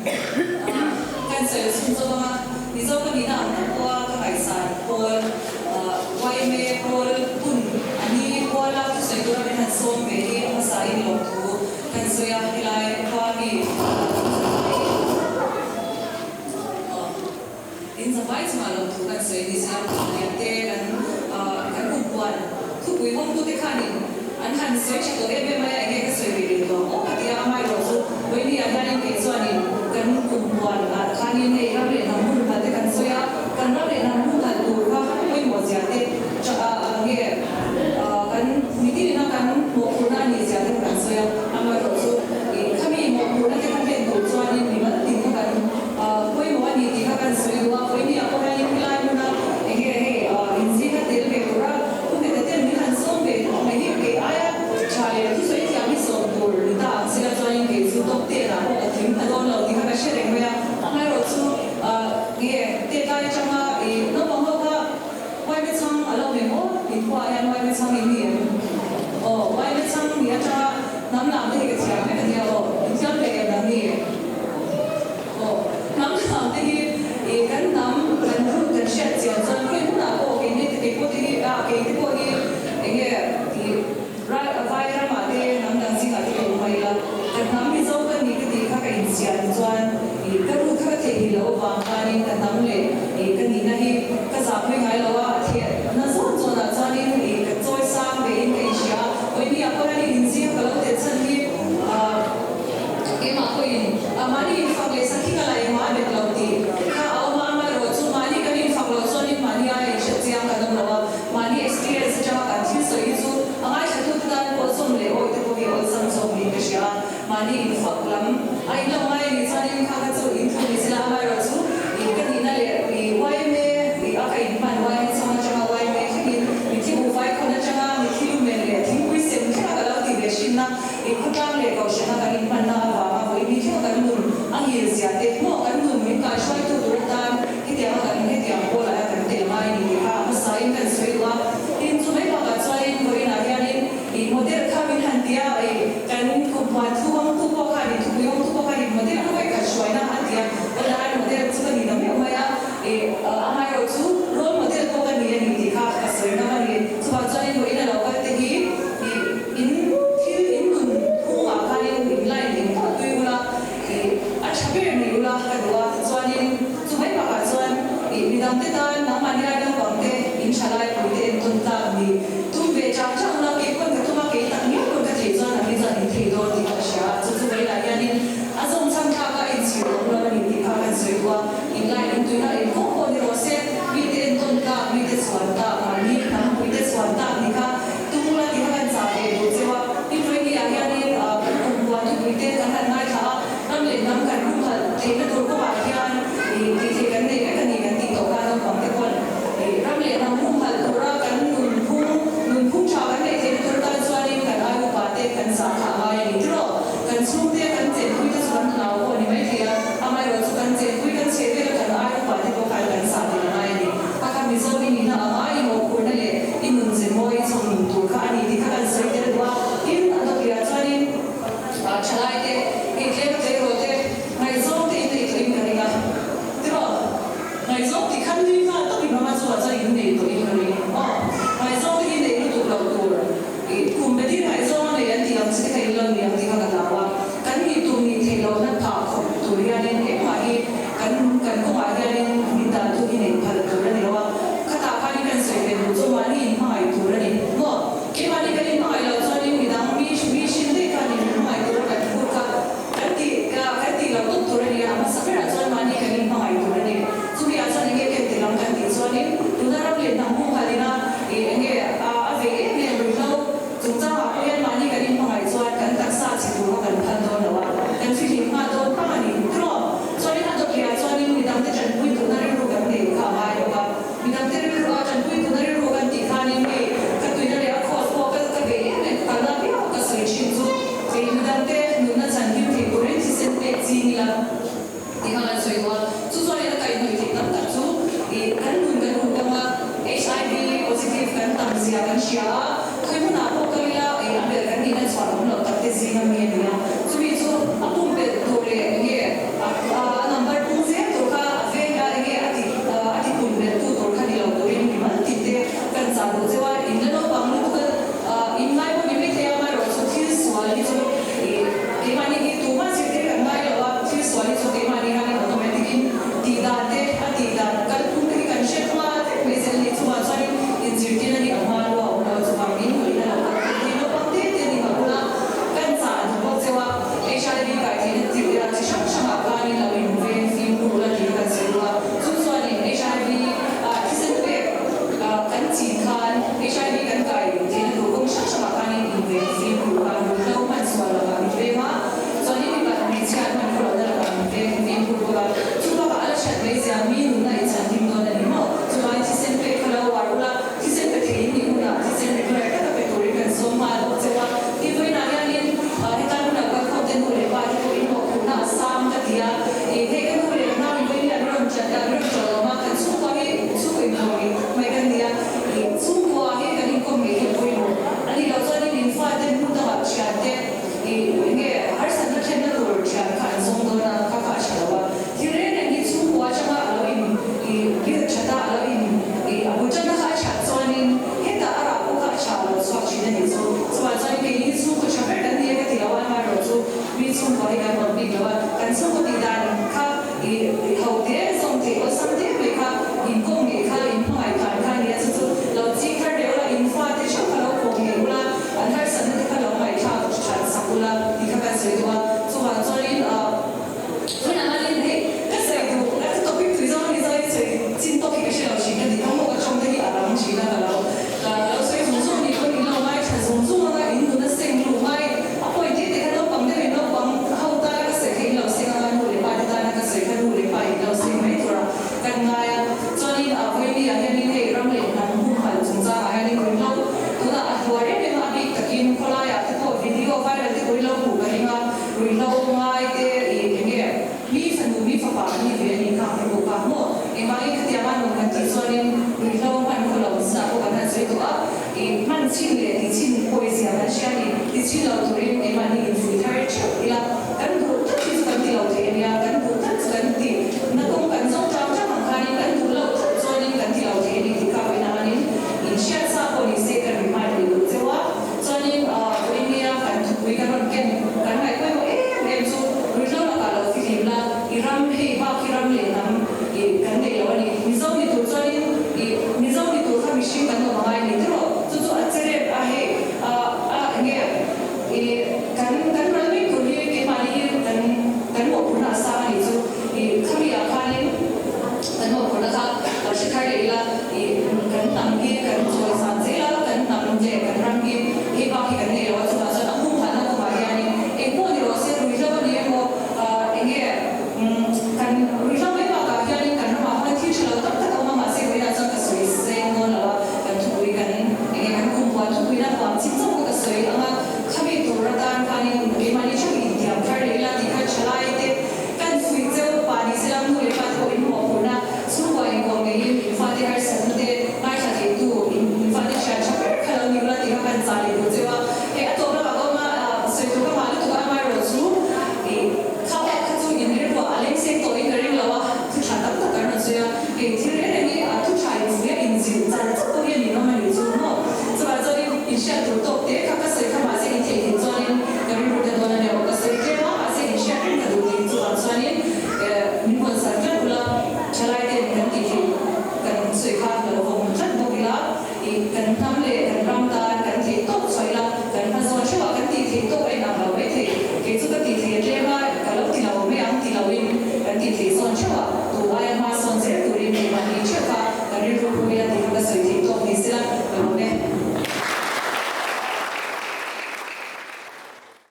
kan sa sun so ma ni zo ka ni na na ko ka kai sa ko wai me ko kun ani ko la tu se ko na han so me ni ma sa in lo tu kan so ya hilai pa ni in sa bai ma lo tu kan so ni sa ni te kan ku kwan tu ku hom tu te khani an han se chi to ebe mai ai ka so ri ri to o ka ti a mai ro so wai ni a ni ke so ni kan ku kwan a khani nei ra le na mun ta te kan so ya kan ra le na mun ta tu ka wai mo sia te cha a nge kan ni ti na kan mo ku na ni sia te kan so ya a mai ro so e khami mo ku na te kan le tu so ni ni ma ti ka kan wai mo ni ti ka kan so yu wa wai ni a ko ra ni lai mu na e ge he in si ka te le ko ra ku te te ni han so be mai ni ke aya cha le tu so ti a mi so tu ni ta se la so ni ke su to te na ko ka tim ta don lo ti ka she re mo ya a mai ro so ge te ka cha ma e no mo ho ka wai me chang a lo me mo in kwa ya wai me chang ni ni wai me chang ni a cha nam lam te ke cha me ka ni o in cha le ya ni nam lam te hi e kan nam kan ru kan she cha cha ko ni na ko ke ni te ko ti a ke ti ko ni e ge ti ra vai ra ma te nam dang si ka ti ko mai la kan nam mi zo ka ni ke ti ka in sia ni chuan e ka ru ka te hi lo wa ka ni kan nam le e ka ni na hi ka za phe ngai lo wa the na zo zo na cha ni e ka choi sa be in ke sia oi ni a ko ra ni in si ka lo te chan ni e ma ko in amani in fa le sa ki ka lai ma be lo ti ka au ma ma ro chu mani ka ni fa lo so ni mani a e she chiang ka dam lo mani experience cha ka thi so i chu angai cha tu ta ko som le oi te ko ge ol sam so ni ke sia mani in fa lam ai lo mai ni cha ni ka ka chu in thu ni sila ma ro chu i ka ni na le i wai me i a ka in pan wai cha ma cha wai me ki ni thi bu vai ko na cha ni thi lu me le thi pui se ni ka la ti le shin na i ko ta le ko sha na ka in pan na wa ma voi ni thi ka nun ang hi sia te mo ka nun mi ka shwai tu tu ta ki te ma ka ni te ko la ka te mai ni ka ma sa in kan sui wa in chu mai ba ka chai in ko in a ya ni i model ka min han dia ai kan ku ma thu ang tu ko ka ni thu yong tu ko ka ni model ko ka shwai na han dia ola ai model chu ni na me ma ya e a mai ro chu role model ko ka ni ni ti ka ka sui na ma ni chu ba chai ko in a lo ka te hi in thil in nun hu ma ka ni in lai ni ka tu ula e a chabe ni ula ka do chuan in chu mai ba ka chuan e mi dam te ta na ma ni ai lo pang te in chalai ko te en tun ta ni tum ve cha cha na ke ko ka tu ma ke ta ni ko ka the chuan a mi za ni the do ti ka sha chu chu mai la ya ni a zong sam tha ka in si ro lo ni ti ka kan sui wa in lai in tu na in ko ko ni ro se mi te en tun ta mi te chuan ta ma ni na mi te chuan ta ni ka tu la ti ka kan sa e do che wa in tu ni a ya ni ku wa tu mi te ka han nai tha nam le nam kan ku ha te na tu ko ba hian ti ti kan nei ka ni kan ti to ka no pang te kon ram le nam hu hal tu ra kan nun phung cha kan nei te na tu ta chuan in kan ai pa te kan sa kha mai ni tro kan su te kan chen pui ta chuan na ko ni mai thia amai ro chu kan chen pui kan che te kan ai pa te ko kan sa ti mai ni ka ka mi zo ni na ai mo ko na le in nun se moi chong nun tu kha ani ti kha kan sai te wa in an to ya chuan in chalai te ke te ro te mai zo te te in kan ni ga tro mai zo ti khan ni ma to ni ma zo za in nei to in kan ni mai zo ti nei lu tu lo tu e kum be ti mai zo ne yan ti ang se kai lo ni ang ti ka ta wa kan ni tu ni the lo na tha kho tu ya ni e ma hi kan ko ma ya ni ni ta tu ni nei phal tu ni wa ka ta ka ni kan se be zo ma ni ma ai tu ni mo ke ma ni kan ni ma ai lo zo ni mi dang mi shin de ka ni ma ai tu ka tu ka ti lo tu ni ya ma sa ra zo ma ni kan ni ma ai tu ni chu ya sa ni ke te lam kan ti zo ni tu na ra le na mu ha ni na e nge a ve ne ru lo chung cha ha ko yan ma ni kan ni ma ai zo kan tak sa chi tu kan phan do lo wa kan fi hi ma do pa ni tro zo ni ha do ke a zo ni mi dang te chan pui tu na ru kan ni ka mai lo ba mi dang te ru a chan pui tu na ru kan ti kha ni me ka tu na le a kho ko ka ve ne ka na pi ka sai chi zu ke mi dang te nu na chan hi ke ko ren chi sen pe chi ni la ti ha la zoi wa chu zo ni ka ni ti tam ta chu e kan nun ka ma HIV positive kan tam sia kan sia khoi mu na ko ka la e a be kan ni na chwa lo ta te zi na mi ni chu mi chu a pum pe to le nge a bang ik dia man kan ti sonin ri lo man ko lo sa ko kan sai to a man chin le ti chin poesia man shani ti chin lo to rin e man ni fu thar cha ila kan du ta ti kan ti lo te ya kan du ta kan ti na kong kan song chang cha man kan kan du lo sonin kan ti lo te ni ti ka we na man in sha sa ko ni se kan ri mai ni lo wa sonin ko India kan tu we kan ken kan mai ko em so ri lo na ka lo ti la iram he ba kiram le nam kan nei lo ni mizo ni tu sonin mizo ni tu kha mi shin kan no mai ni tro chu chu a chere a he nge kan kan ral mi ko ni ke mani kan mo puna sa